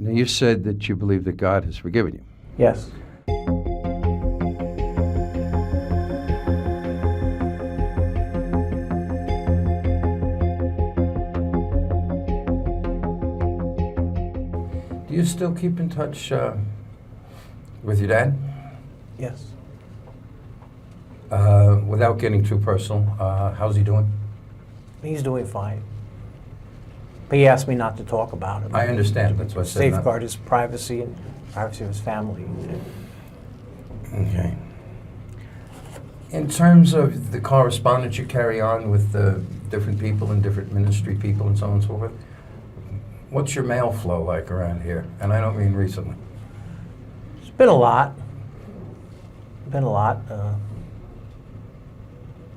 Now, you said that you believe that God has forgiven you. Yes. Do you still keep in touch with your dad? Yes. Without getting too personal, how's he doing? He's doing fine. But he asked me not to talk about it. I understand. That's what I said. Safeguard his privacy and privacy of his family. Okay. In terms of the correspondence you carry on with different people and different ministry people and so on and so forth, what's your mail flow like around here? And I don't mean recently. It's been a lot.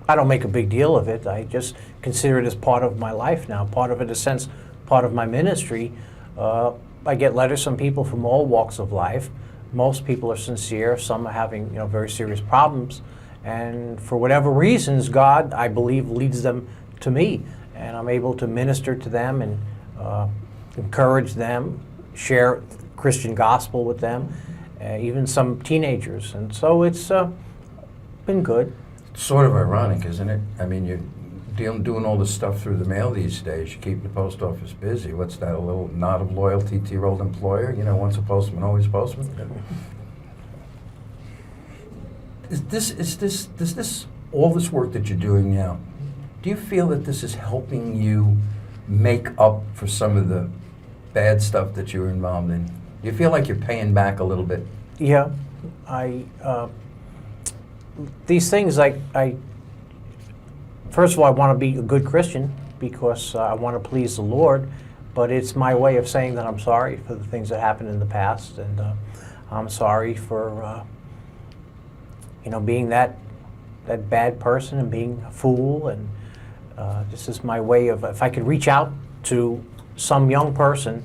I don't make a big deal of it. I just consider it as part of my life now, part of it, in a sense, part of my ministry. I get letters from people from all walks of life. Most people are sincere. Some are having, very serious problems. And for whatever reasons, God, I believe, leads them to me. And I'm able to minister to them and encourage them, share Christian gospel with them, even some teenagers. And so it's been good. It's sort of ironic, isn't it? I mean, you're doing all this stuff through the mail these days. You keep the post office busy. What's that, a little nod of loyalty to your old employer? Once a postman, always a postman? Is this all this work that you're doing now, do you feel that this is helping you make up for some of the bad stuff that you were involved in? Do you feel like you're paying back a little bit? Yeah. These things, first of all, I want to be a good Christian because I want to please the Lord, but it's my way of saying that I'm sorry for the things that happened in the past, and I'm sorry for being that bad person and being a fool, and this is my way of, if I could reach out to some young person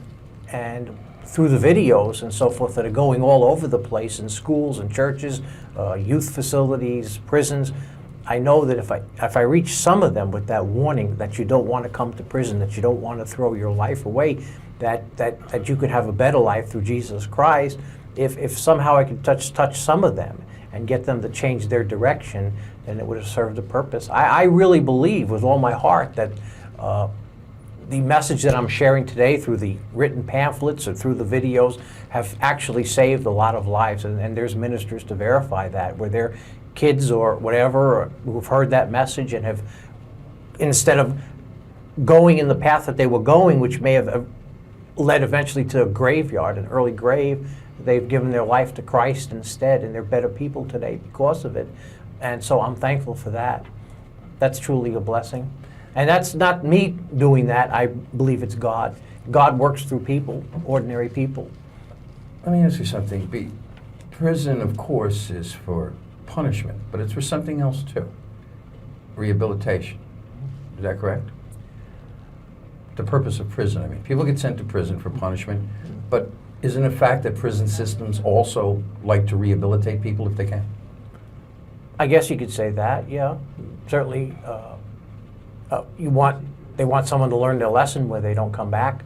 and through the videos and so forth that are going all over the place in schools and churches, youth facilities, prisons, I know that if I reach some of them with that warning that you don't want to come to prison, that you don't want to throw your life away, that you could have a better life through Jesus Christ, if somehow I could touch some of them and get them to change their direction, then it would have served a purpose. I really believe with all my heart that the message that I'm sharing today through the written pamphlets or through the videos have actually saved a lot of lives, and there's ministers to verify that, where their kids or whatever who've heard that message and have, instead of going in the path that they were going, which may have led eventually to a graveyard, an early grave, they've given their life to Christ instead, and they're better people today because of it. And so I'm thankful for that. That's truly a blessing. And that's not me doing that. I believe it's God. God works through people, ordinary people. Let me ask you something. Prison, of course, is for punishment, but it's for something else too. Rehabilitation. Is that correct? The purpose of prison, I mean, people get sent to prison for punishment, but isn't it a fact that prison systems also like to rehabilitate people if they can? I guess you could say that, yeah. Certainly, they want someone to learn their lesson where they don't come back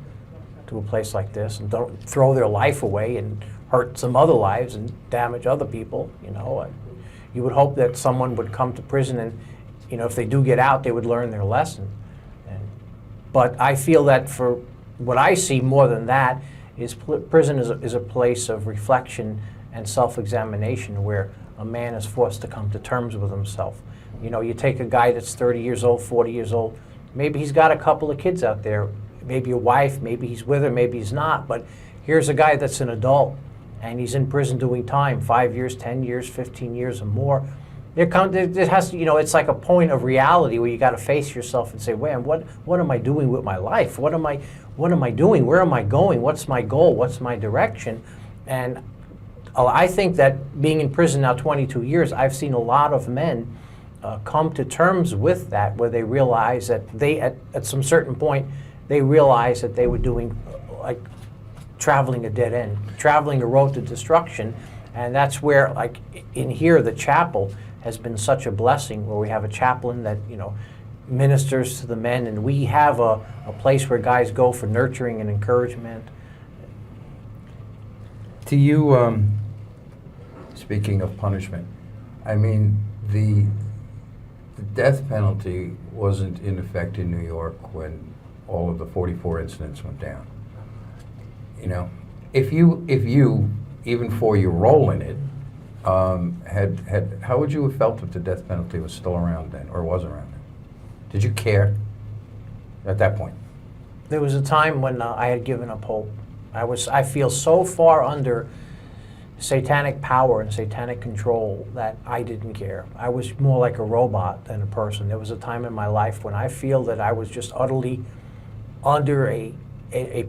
to a place like this and don't throw their life away and hurt some other lives and damage other people. You would hope that someone would come to prison and, if they do get out, they would learn their lesson. But I feel that for what I see more than that is prison is a place of reflection and self-examination where a man is forced to come to terms with himself. You take a guy that's 30 years old, 40 years old, maybe he's got a couple of kids out there, maybe a wife, maybe he's with her, maybe he's not, but here's a guy that's an adult and he's in prison doing time, 5 years, 10 years, 15 years or more. There has to, it's like a point of reality where you got to face yourself and say, "Man, what am I doing with my life? What am I doing? Where am I going? What's my goal? What's my direction?" And I think that being in prison now 22 years, I've seen a lot of men come to terms with that, where they realize that at some certain point, they realize that they were doing traveling a dead end, traveling a road to destruction. And that's where, in here, the chapel has been such a blessing, where we have a chaplain that, ministers to the men, and we have a place where guys go for nurturing and encouragement. Do you, speaking of punishment, I mean, the death penalty wasn't in effect in New York when all of the 44 incidents went down. You know, if you, even for your role in it, how would you have felt if the death penalty was still around then, or was around then? Did you care at that point? There was a time when I had given up hope. I feel so far under satanic power and satanic control that I didn't care. I was more like a robot than a person. There was a time in my life when I feel that I was just utterly under a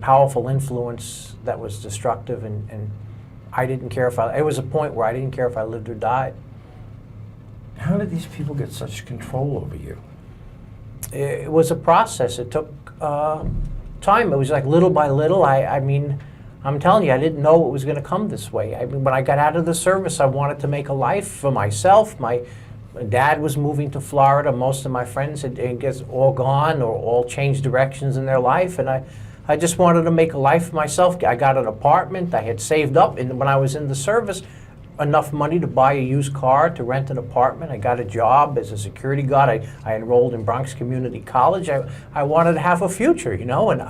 powerful influence that was destructive, and I didn't care if it was a point where I didn't care if I lived or died. How did these people get such control over you? It was a process. It took time. It was like little by little. I mean, I'm telling you, I didn't know it was going to come this way. I mean, when I got out of the service, I wanted to make a life for myself. My dad was moving to Florida. Most of my friends had, I guess, all gone or all changed directions in their life, and I just wanted to make a life for myself. I got an apartment. I had saved up, and when I was in the service, enough money to buy a used car, to rent an apartment. I got a job as a security guard. I enrolled in Bronx Community College. I wanted to have a future, you know, and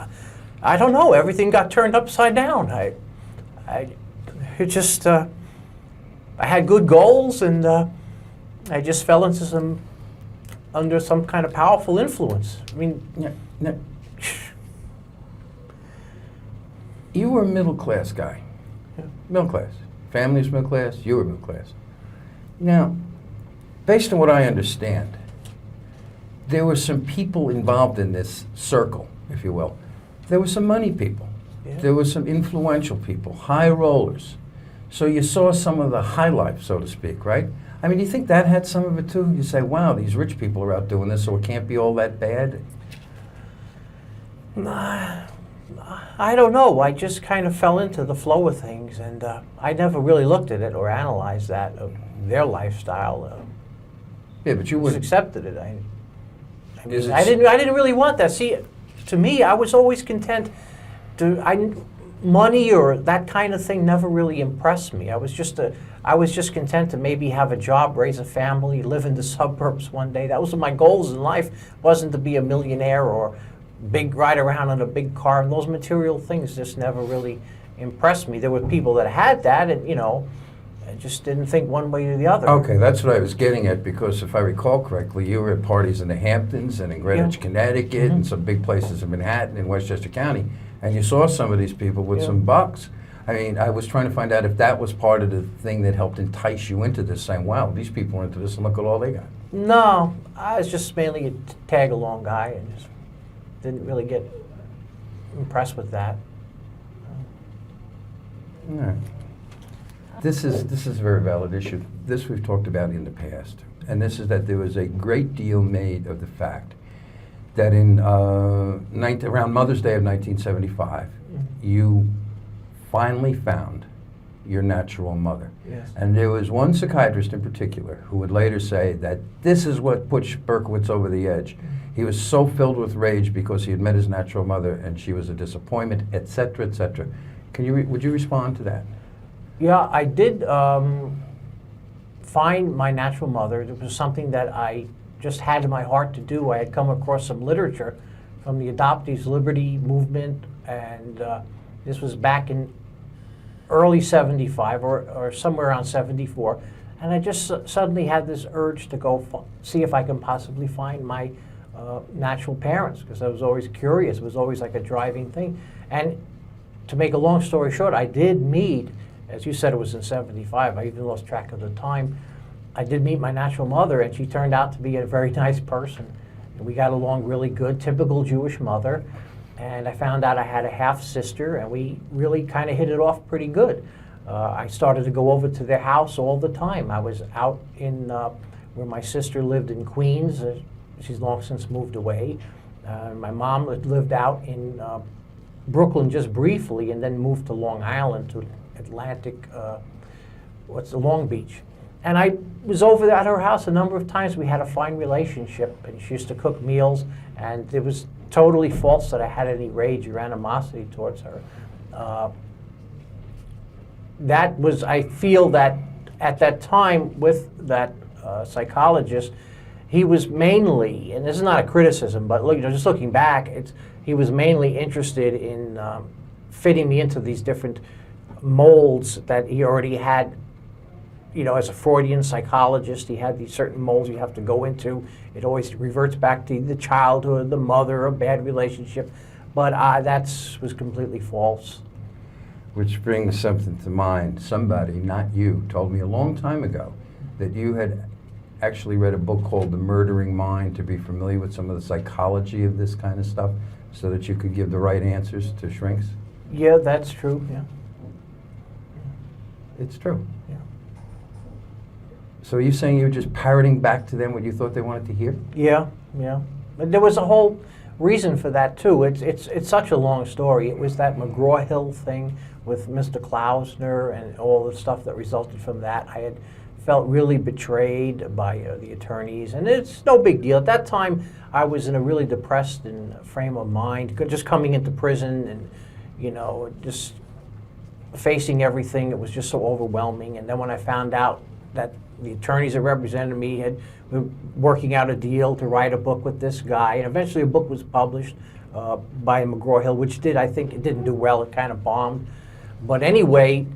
I don't know, everything got turned upside down. I had good goals, and I just fell into under some kind of powerful influence. I mean, No. You were a middle-class guy. Yeah. Middle class. Family's middle class, you were middle class. Now, based on what I understand, there were some people involved in this circle, if you will. There were some money people. Yeah. There were some influential people, high rollers. So you saw some of the high life, so to speak, right? I mean, do you think that had some of it too? You say, wow, these rich people are out doing this, so it can't be all that bad? I don't know. I just kind of fell into the flow of things, and I never really looked at it or analyzed that of their lifestyle. Yeah, but you Just would. accepted it. I Is mean, it I didn't really want that. See, to me, I was always content money or that kind of thing never really impressed me. I was just content to maybe have a job, raise a family, live in the suburbs one day. That was my goals in life. Wasn't to be a millionaire or ride around in a big car. And those material things just never really impressed me. There were people that had that, and you know, I just didn't think one way or the other. Okay, that's what I was getting at, because if I recall correctly, you were at parties in the Hamptons and in Greenwich, Yeah. Connecticut, and some big places in Manhattan and Westchester County, and you saw some of these people with Yeah. some bucks. I mean, I was trying to find out if that was part of the thing that helped entice you into this, saying, wow, these people are into this, and look at all they got. No, I was just mainly a tag-along guy, and just didn't really get impressed with that. All right. This is a very valid issue. This we've talked about in the past, and this is that there was a great deal made of the fact that in around Mother's Day of 1975, you finally found your natural mother. Yes. And there was one psychiatrist in particular who would later say that this is what put Berkowitz over the edge. He was so filled with rage because he had met his natural mother and she was a disappointment, et cetera, et cetera. Would you respond to that? Yeah, I did find my natural mother. It was something that I just had in my heart to do. I had come across some literature from the Adoptees' Liberty movement, and this was back in early 75 or somewhere around 74. And I just suddenly had this urge to go see if I can possibly find my natural parents, because I was always curious. It was always like a driving thing. And to make a long story short, I did meet, as you said, it was in 75. I even lost track of the time. I did meet my natural mother, and she turned out to be a very nice person. And we got along really good, typical Jewish mother. And I found out I had a half-sister, and we really kind of hit it off pretty good. I started to go over to their house all the time. I was out in where my sister lived in Queens. She's long since moved away. My mom lived out in Brooklyn just briefly, and then moved to Long Island, to Long Beach. And I was over at her house a number of times. We had a fine relationship, and she used to cook meals, and it was totally false that I had any rage or animosity towards her. that was, I feel that at that time with that psychologist, he was mainly, and this is not a criticism, but look, just looking back, he was mainly interested in fitting me into these different molds that he already had. As a Freudian psychologist, he had these certain molds you have to go into. It always reverts back to the childhood, the mother, a bad relationship. But that was completely false. Which brings something to mind. Somebody, not you, told me a long time ago that you had actually read a book called The Murdering Mind to be familiar with some of the psychology of this kind of stuff so that you could give the right answers to shrinks. Yeah, that's true, yeah. It's true. Yeah. So are you saying you were just parroting back to them what you thought they wanted to hear? Yeah, yeah. But there was a whole reason for that too. It's such a long story. It was that McGraw-Hill thing with Mr. Klausner and all the stuff that resulted from that. I had felt really betrayed by the attorneys, and it's no big deal. At that time, I was in a really depressed frame of mind, just coming into prison and, just facing everything. It was just so overwhelming. And then when I found out that the attorneys that represented me were working out a deal to write a book with this guy, and eventually a book was published by McGraw-Hill, which I think it didn't do well. It kind of bombed. But anyway,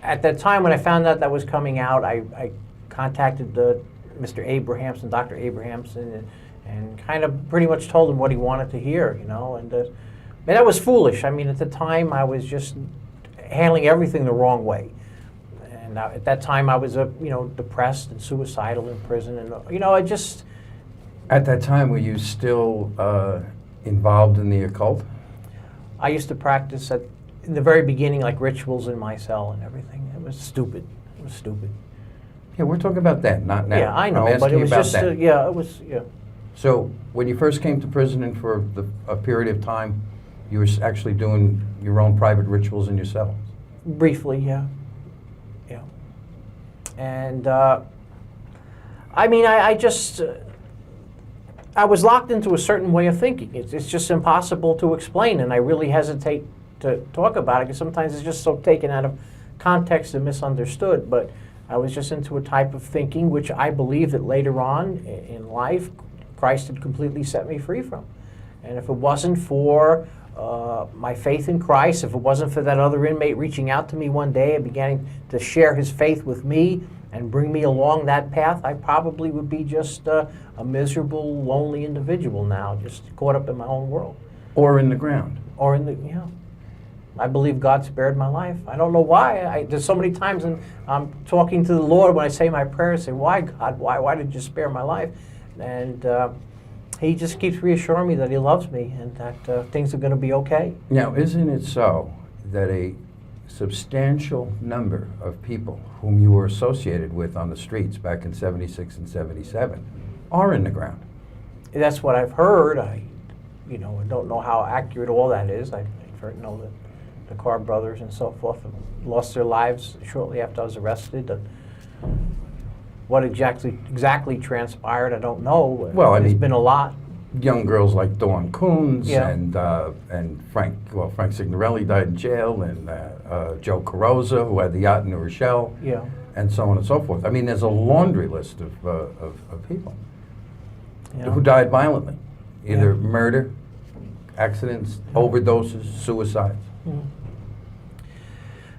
at that time when I found out that was coming out, I contacted Mr. Abrahamson, Dr. Abrahamson, and kind of pretty much told him what he wanted to hear, and that was foolish. I mean, at the time, I was just handling everything the wrong way. And at that time, I was, depressed and suicidal in prison, and I just. At that time, were you still involved in the occult? I used to practice in the very beginning, like rituals in my cell and everything. It was stupid. It was stupid. Yeah, we're talking about that, not now. Yeah, I know, I'm but it was about just, that. yeah, it was, yeah. So when you first came to prison and for a period of time, you were actually doing your own private rituals in your cell? Briefly, yeah. Yeah. And, I just, I was locked into a certain way of thinking. It's just impossible to explain, and I really hesitate to talk about it because sometimes it's just so taken out of context and misunderstood. But I was just into a type of thinking which I believe that later on in life, Christ had completely set me free from. And if it wasn't for my faith in Christ, if it wasn't for that other inmate reaching out to me one day and beginning to share his faith with me and bring me along that path, I probably would be just a miserable, lonely individual now, just caught up in my own world. Or in the ground? Or in the, I believe God spared my life. I don't know why. There's so many times when I'm talking to the Lord when I say my prayers, I say, why, God? Why did you spare my life? And He just keeps reassuring me that He loves me and that things are going to be okay. Now, isn't it so that a substantial number of people whom you were associated with on the streets back in 76 and 77 are in the ground? That's what I've heard. I don't know how accurate all that is. I've heard, that the Carr brothers and so forth have lost their lives shortly after I was arrested. What exactly transpired, I don't know. Well, there's been a lot. Young girls like Dawn Coons Yeah. and Frank Signorelli died in jail, and Joe Carrozza, who had the yacht in New Rochelle, Yeah. and so on and so forth. I mean, there's a laundry list of people Yeah. who died violently, either Yeah. murder, accidents, overdoses, suicides.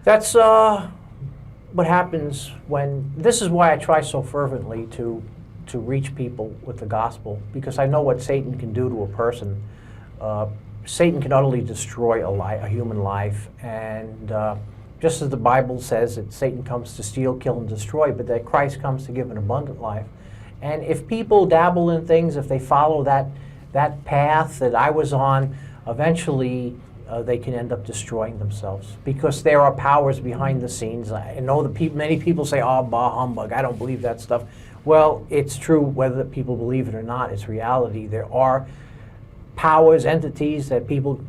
That's what happens when. This is why I try so fervently to reach people with the gospel, because I know what Satan can do to a person. Satan can utterly destroy a human life, and just as the Bible says that Satan comes to steal, kill, and destroy, but that Christ comes to give an abundant life. And if people dabble in things, if they follow that path that I was on, eventually they can end up destroying themselves, because there are powers behind the scenes. I know many people say, "Oh, bah humbug, I don't believe that stuff." Well, it's true whether people believe it or not. It's reality. There are powers, entities that people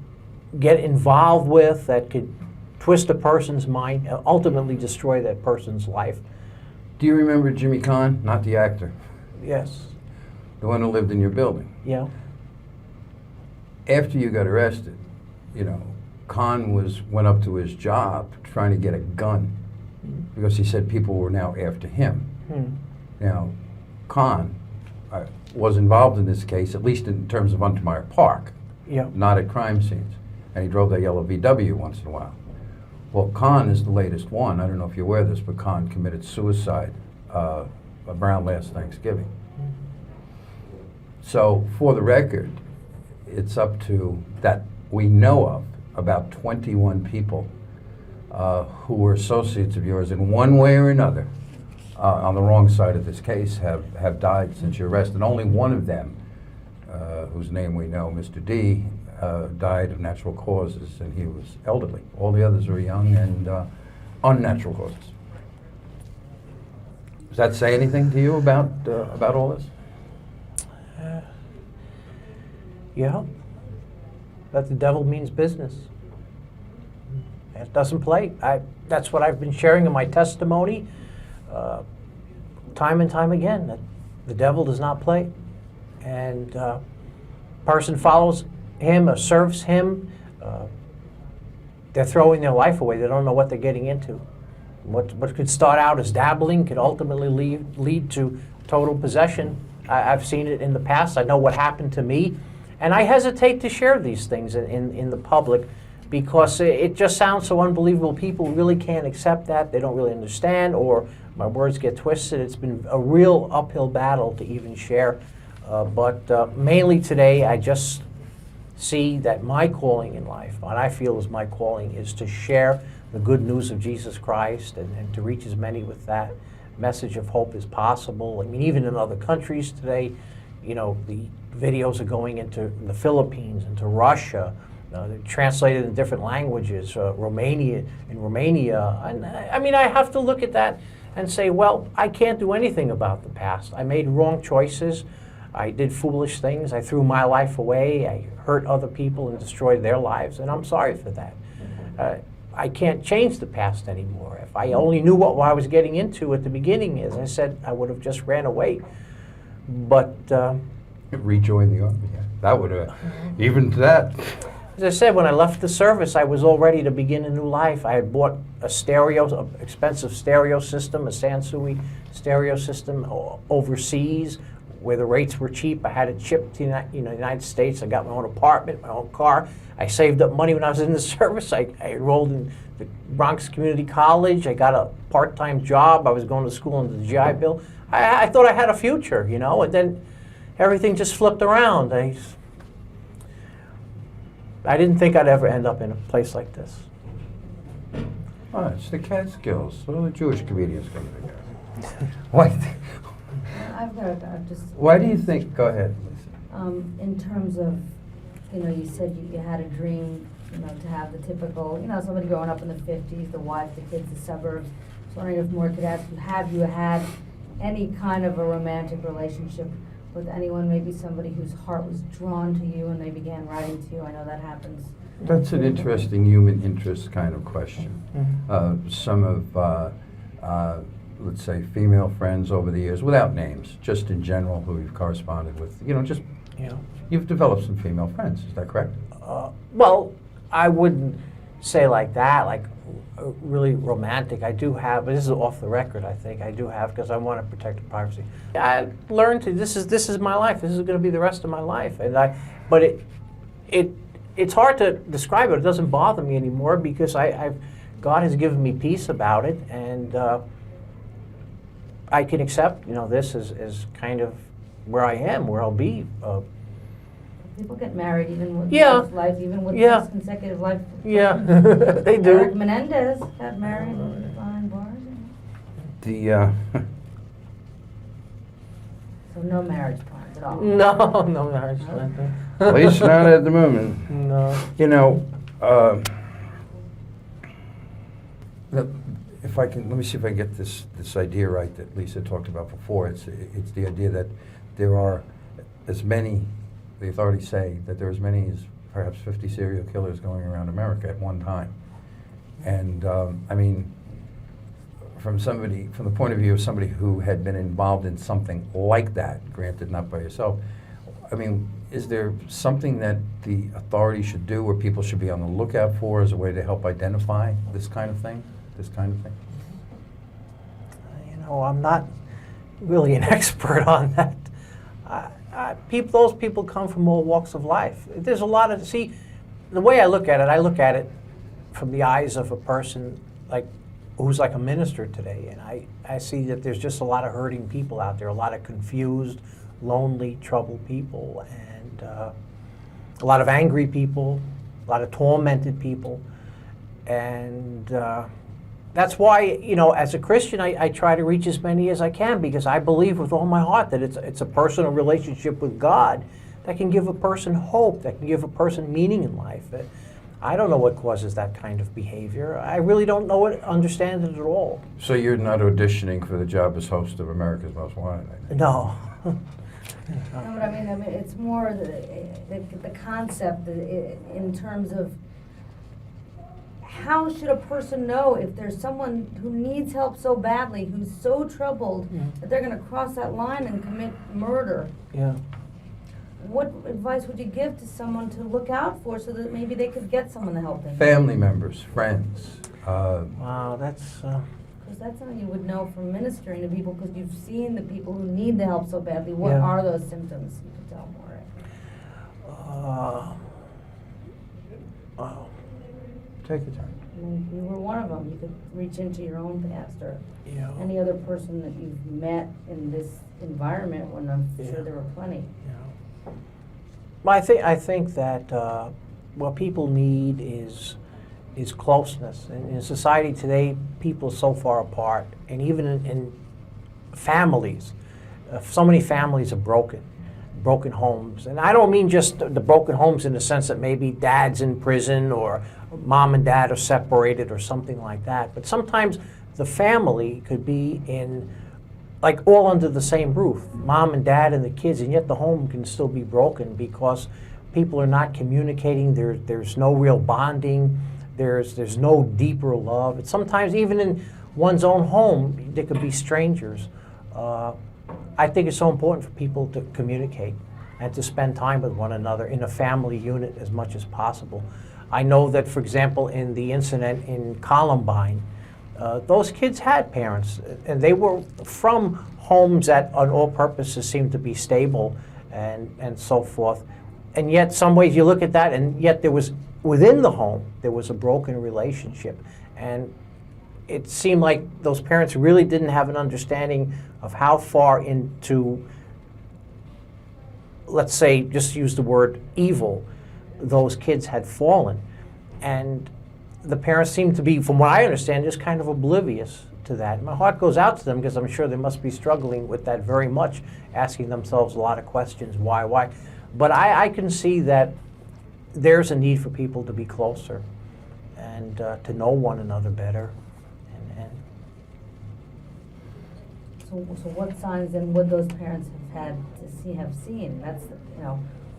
get involved with that could twist a person's mind, ultimately destroy that person's life. Do you remember Jimmy Kahn? Not the actor. Yes. The one who lived in your building. Yeah. After you got arrested, ℌ went up to his job trying to get a gun because he said people were now after him. Now, ℌ was involved in this case, at least in terms of Untermeyer Park, not at crime scenes. And he drove that yellow VW once in a while. Well, ℌ is the latest one. I don't know if you're aware of this, but ℌ committed suicide around last Thanksgiving. So, for the record, it's up to, that we know of, about 21 people who were associates of yours in one way or another on the wrong side of this case have died since your arrest. And only one of them, whose name we know, Mr. D, died of natural causes, and he was elderly. All the others were young and unnatural causes. Does that say anything to you about all this? Yeah. That the devil means business. It doesn't play. That's what I've been sharing in my testimony time and time again, that the devil does not play. And person follows him or serves him, they're throwing their life away. They don't know what they're getting into. What could start out as dabbling could ultimately lead to total possession. I've seen it in the past. I know what happened to me. And I hesitate to share these things in the public because it just sounds so unbelievable. People really can't accept that. They don't really understand, or my words get twisted. It's been a real uphill battle to even share. But mainly today, I just see that my calling in life, what I feel is my calling, is to share the good news of Jesus Christ and to reach as many with that message of hope as possible. I mean, even in other countries today, you know, the videos are going into the Philippines, into Russia. They're translated in different languages, Romania. And I mean, I have to look at that and say, well, I can't do anything about the past. I made wrong choices. I did foolish things. I threw my life away. I hurt other people and destroyed their lives, and I'm sorry for that. I can't change the past anymore. If I only knew what I was getting into at the beginning, as I said, I would have just ran away. But rejoin the army. Yeah. That would have, even to that. As I said, when I left the service, I was all ready to begin a new life. I had bought an expensive stereo system, a Sansui stereo system overseas, where the rates were cheap. I had it shipped to the United States. I got my own apartment, my own car. I saved up money when I was in the service. I enrolled in the Bronx Community College. I got a part-time job. I was going to school under the GI Bill. I thought I had a future, you know, and then everything just flipped around. I didn't think I'd ever end up in a place like this. Oh, it's the Catskills. What are the Jewish comedians coming together? Why do you think? Go ahead, Lisa. In terms of, you know, you said you had a dream, you know, to have the typical, you know, somebody growing up in the 50s, the wife, the kids, the suburbs. I was wondering if more could ask you, have you had any kind of a romantic relationship with anyone, maybe somebody whose heart was drawn to you and they began writing to you? I know that happens. That's an interesting human interest kind of question. Mm-hmm. Some of, let's say, female friends over the years, without names, just in general, who you've corresponded with, you know, just, you've developed some female friends, is that correct? Well, I wouldn't say like that, like really romantic. I do have, but this is off the record, I think. I do have, because I want to protect the privacy. I learned to, this is my life. This is going to be the rest of my life. But it's hard to describe it. It doesn't bother me anymore because God has given me peace about it, and I can accept, you know, this is kind of where I am, where I'll be. People get married even with life, even with six consecutive life. Yeah, they do. Eric Menendez got married behind bars. So no marriage plans at all. No marriage plans. At least not at the moment. No. You know, if I can, let me see if I can get this idea right that Lisa talked about before. It's the idea that there are as many, the authorities say that there are as many as perhaps 50 serial killers going around America at one time. And I mean, from the point of view of somebody who had been involved in something like that, granted not by yourself, I mean, is there something that the authority should do or people should be on the lookout for as a way to help identify this kind of thing? You know, I'm not really an expert on that. Those people come from all walks of life. There's a lot of, see, the way I look at it from the eyes of a person who's like a minister today, and I see that there's just a lot of hurting people out there, a lot of confused, lonely, troubled people, and a lot of angry people, a lot of tormented people, and that's why, you know, as a Christian, I try to reach as many as I can, because I believe with all my heart that it's a personal relationship with God that can give a person hope, that can give a person meaning in life. I don't know what causes that kind of behavior. I really don't know it, understand it at all. So you're not auditioning for the job as host of America's Most Wanted? I think. No. No, but I mean, it's more the concept in terms of how should a person know if there's someone who needs help so badly, who's so troubled that they're going to cross that line and commit murder? Yeah. What advice would you give to someone to look out for so that maybe they could get someone to help them? Family members, friends. Wow, that's... Because that's something you would know from ministering to people, because you've seen the people who need the help so badly. What Yeah. are those symptoms? You could tell more. Wow. Take your time. And if you were one of them, you could reach into your own past or Yeah. any other person that you've met in this environment, when I'm sure there were plenty. Yeah. Well, I think that what people need is closeness. In society today, people are so far apart, and even in families, so many families are broken homes. And I don't mean just the broken homes in the sense that maybe dad's in prison or mom and dad are separated or something like that, but sometimes the family could be in, like, all under the same roof, mom and dad and the kids, and yet the home can still be broken because people are not communicating. There's no real bonding. There's no deeper love. It's sometimes even in one's own home, there could be strangers. I think it's so important for people to communicate and to spend time with one another in a family unit as much as possible. I know that, for example, in the incident in Columbine, those kids had parents, and they were from homes that on all purposes seemed to be stable and so forth. And yet, some ways you look at that, and yet there was, within the home, there was a broken relationship. And it seemed like those parents really didn't have an understanding of how far into, let's say, just use the word evil, those kids had fallen. And the parents seem to be, from what I understand, just kind of oblivious to that. My heart goes out to them, because I'm sure they must be struggling with that very much, asking themselves a lot of questions, why? But I can see that there's a need for people to be closer and to know one another better. So what signs then would those parents have seen? That's,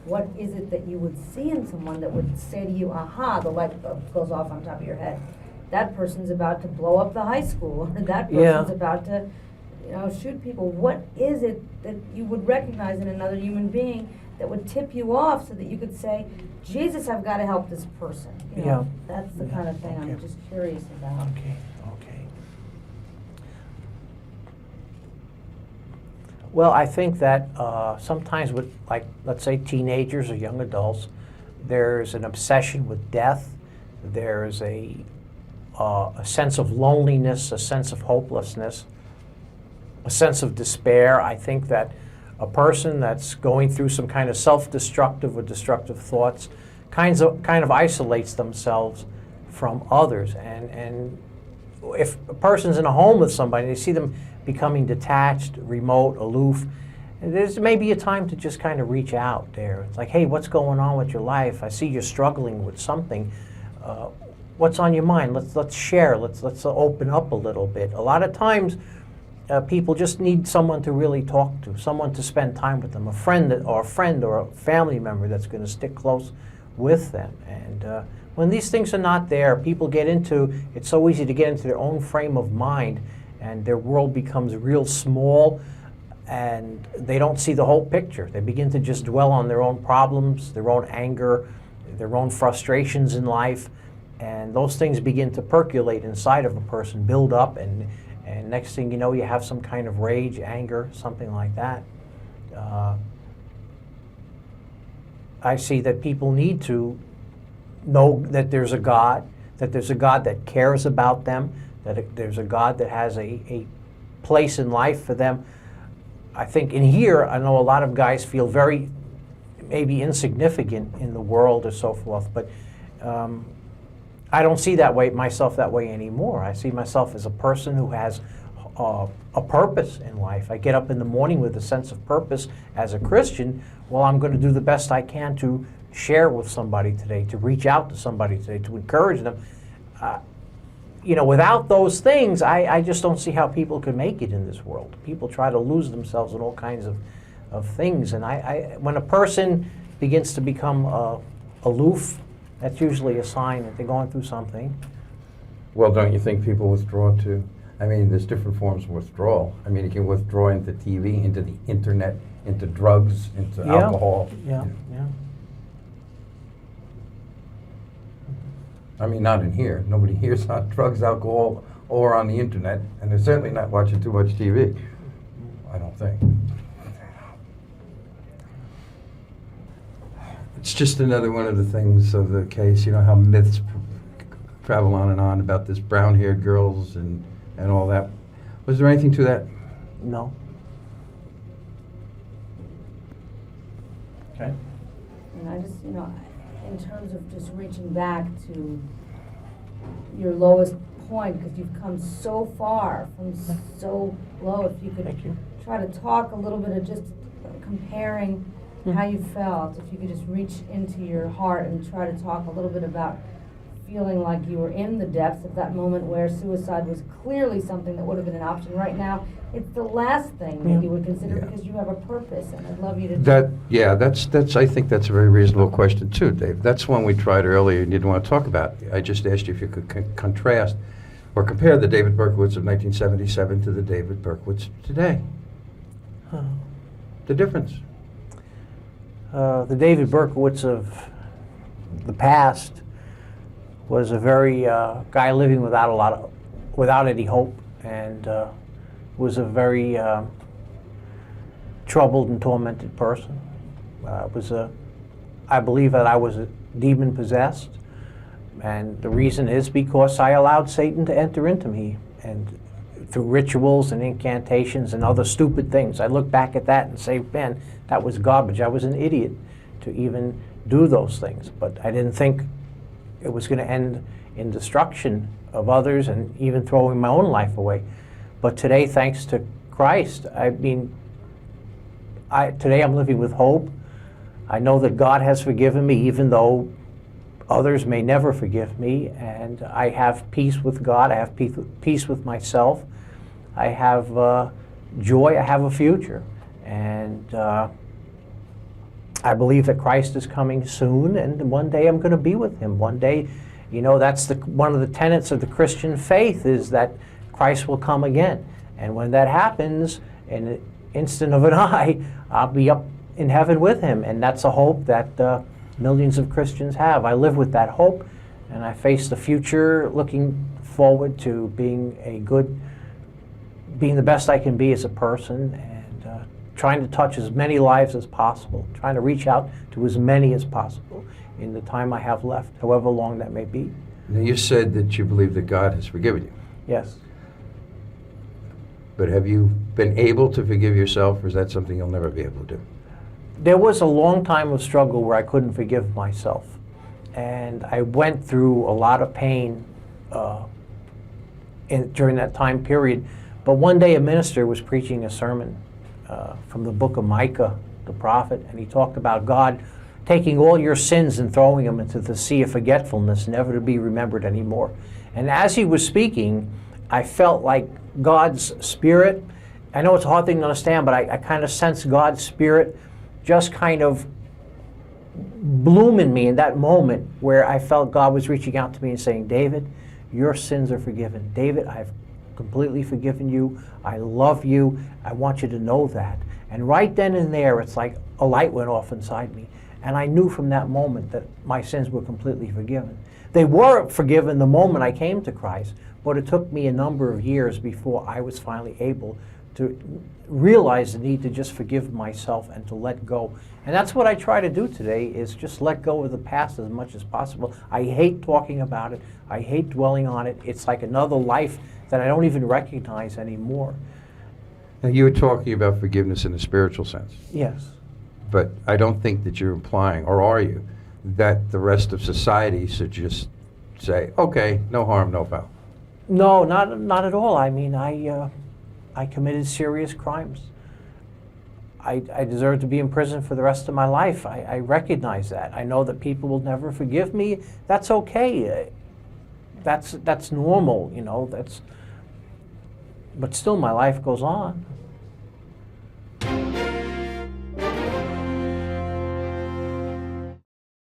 what is it that you would see in someone that would say to you, aha, the light bulb goes off on top of your head. That person's about to blow up the high school, or that person's about to, shoot people. What is it that you would recognize in another human being that would tip you off so that you could say, Jesus, I've got to help this person? That's the kind of thing I'm just curious about. Okay. Well, I think that sometimes with, like, let's say teenagers or young adults, there's an obsession with death. There's a sense of loneliness, a sense of hopelessness, a sense of despair. I think that a person that's going through some kind of self-destructive or destructive thoughts kind of isolates themselves from others. And if a person's in a home with somebody, they see them becoming detached, remote, aloof, there's maybe a time to just kind of reach out there. It's like, hey, what's going on with your life? I see you're struggling with something. What's on your mind? Let's share. Let's open up a little bit. A lot of times, people just need someone to really talk to, someone to spend time with them, a friend or a family member that's going to stick close with them. And when these things are not there, people it's so easy to get into their own frame of mind, and their world becomes real small. and they don't see the whole picture. They begin to just dwell on their own problems, their own anger, their own frustrations in life, and those things begin to percolate inside of a person, build up, and next thing you know, you have some kind of rage, anger, something like that. I see that people need to know that there's a God, that cares about them, that there's a God that has a place in life for them. I think in here, I know a lot of guys feel very maybe insignificant in the world or so forth, but I don't see myself that way anymore. I see myself as a person who has a purpose in life. I get up in the morning with a sense of purpose as a Christian. Well, I'm going to do the best I can to share with somebody today, to reach out to somebody today, to encourage them. Without those things, I just don't see how people can make it in this world. People try to lose themselves in all kinds of things. And when a person begins to become aloof, that's usually a sign that they're going through something. Well, don't you think people withdraw too? I mean, there's different forms of withdrawal. I mean, you can withdraw into TV, into the internet, into drugs, into alcohol. Yeah. I mean, not in here. Nobody here's on drugs, alcohol, or on the internet, and they're certainly not watching too much TV. I don't think. It's just another one of the things of the case, how myths travel on and on about this brown-haired girls and all that. Was there anything to that? No. Okay. And I just, in terms of just reaching back to your lowest point, because you've come so far from so low, if you could try to talk a little bit of just comparing how you felt, if you could just reach into your heart and try to talk a little bit about feeling like you were in the depths of that moment where suicide was clearly something that would have been an option. Right now, it's the last thing that you would consider because you have a purpose, and I'd love you to... That's. I think that's a very reasonable question too, Dave. That's one we tried earlier and didn't want to talk about. I just asked you if you could contrast or compare the David Berkowitz of 1977 to the David Berkowitz today. The difference. The David Berkowitz of the past was a very guy living without any hope, and was a very troubled and tormented person. I believe that I was demon possessed, and the reason is because I allowed Satan to enter into me, and through rituals and incantations and other stupid things. I look back at that and say, man, that was garbage. I was an idiot to even do those things, but I didn't think it was going to end in destruction of others and even throwing my own life away. But today, thanks to Christ, today I'm living with hope. I know that God has forgiven me, even though others may never forgive me, and I have peace with God. I have peace with myself. I have joy. I have a future, and I believe that Christ is coming soon, and one day I'm going to be with him. One day, that's one of the tenets of the Christian faith, is that Christ will come again. And when that happens, in an instant of an eye, I'll be up in heaven with him. And that's a hope that millions of Christians have. I live with that hope, and I face the future looking forward to being the best I can be as a person, and trying to touch as many lives as possible, trying to reach out to as many as possible in the time I have left, however long that may be. Now, you said that you believe that God has forgiven you. Yes. But have you been able to forgive yourself, or is that something you'll never be able to do? There was a long time of struggle where I couldn't forgive myself. And I went through a lot of pain during that time period. But one day a minister was preaching a sermon from the book of Micah, the prophet, and he talked about God taking all your sins and throwing them into the sea of forgetfulness, never to be remembered anymore. And as he was speaking, I felt like God's Spirit, I know it's a hard thing to understand, but I kind of sensed God's Spirit just kind of bloom in me in that moment where I felt God was reaching out to me and saying, David, your sins are forgiven. David, I've completely forgiven you. I love you. I want you to know that. And right then and there, it's like a light went off inside me. And I knew from that moment that my sins were completely forgiven. They were forgiven the moment I came to Christ, but it took me a number of years before I was finally able to realize the need to just forgive myself and to let go. And that's what I try to do today, is just let go of the past as much as possible. I hate talking about it. I hate dwelling on it. It's like another life that I don't even recognize anymore. Now, you were talking about forgiveness in a spiritual sense, Yes. but I don't think that you're implying, or are you, that the rest of society should just say, okay, no harm, no foul. No, not at all. I mean, I committed serious crimes. I deserve to be in prison for the rest of my life. I recognize that. I know that people will never forgive me. That's okay. That's normal, you know. But still, my life goes on.